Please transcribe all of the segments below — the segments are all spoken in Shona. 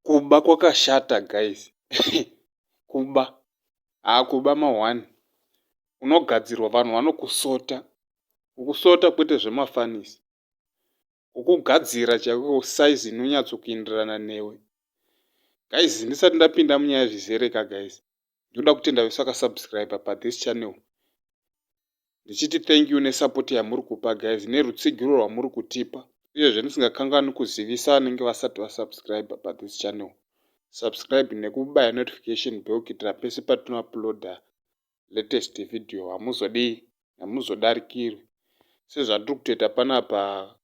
Kuba kwakashata guys. kuba ma1 unogadzirwa vanhu vanokusota. Kukusota kwete zvemafanisi. Kukugadzira chaiko size inonyatsokuenderana newe. Guys, ndisati ndapinda munyaya yezvizereka guys, ndoda kutenda vese vakasubscribe pathis channel. Ndichiti thank you nesupport yamuri kupa guys, nerutsigiro rwamuri kutipa. Uyezve ndisingakanganwi kuzivisa vanenge vasati vasubscribe pathis channel. Subscribe nekubaya notification bell kuitira pese patinouploada latest video hamuzodarikirwi. Sezvatiri kutoita panapa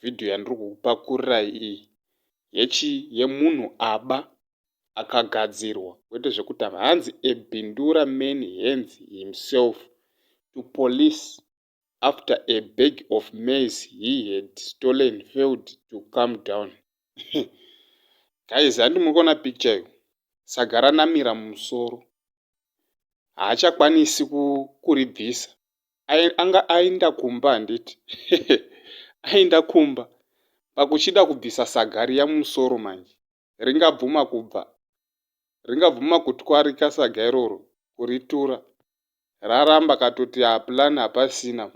video yandiri kukupakurirai iyi yemunhu aba akagadzirwa, kwete zvekuti hanzi ebhindura man hands himself to police after a bag of maize he had stolen failed to come down. Guys, handi mukuona picture yo, saga ranamira mumusoro, haachakwanisi kuribvisa. Anga ainda kumba handiti. Ainda kumba pakuchida kubvisa saga riya mumusoro manje. Ringabvuma kutwarika saga iroro kuritura. Raramba katoti plan hapasina.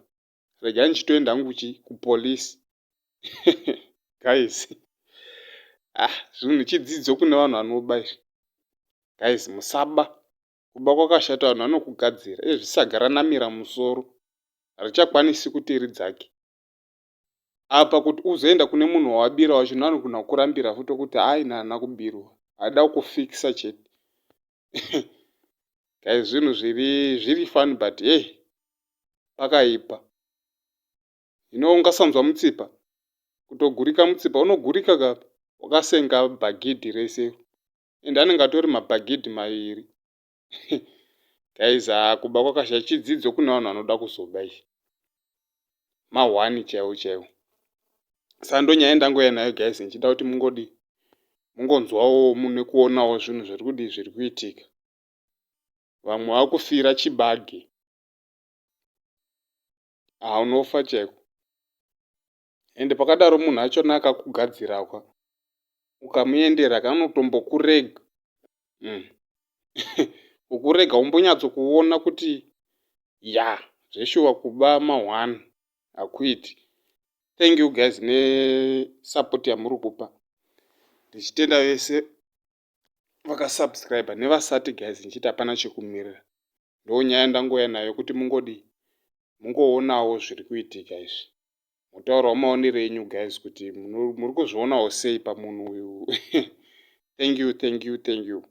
Regai nichitoenda hangu kupolisi. Guys, zvinhu chidzidzo kune vanhu vanoba. Guys, musaba. Kuba kwakashata, vanhu vanokugadzira. Saga ranamira musoro, harichakwanisi kuti ridzake. Apa kuti uzoenda kune munhu wawabira wacho, vanogona kurambira futi kuti haina kubirwa, hada kufikisa chete. Guys, zvinhu zviri fun but hey, pakaipa. Ungasanzwa mutsipa, kutogurika mutsipa, unogurika kapi, wakasenga bhagidhi rese. Ende anenge atori mabhagidhi maviri. Guys, kuba kwakashata, chidzidzo kune vanhu vanoda kuzoba izvi. Ma1 chaiwo. Sando nyaya ndangoya nayo guys, nichida kuti mungonzwawo nekuonawo zvinhu zviri kuitika. Vamwe vakufira chibage. Unofa chaiko. Ende pakadaro munhu achona akakugadzira kwa, ukamuendera kanotombokurega. Ukurega umbonyatsokuona kuti zveshuwa kuba ma1 hakuiti. Thank you guys nesupport yamuri kupa. Ndichitenda vese vakasubscribe nevasati guys, ndichiti hapana chekumirira. Ndonyaya ndangoya nayo kuti mungoonawo zviri kuitika izvi. Mutaurawo maonero enyu guys kuti muri kuzvionawo sei pamunhu uyu. Thank you.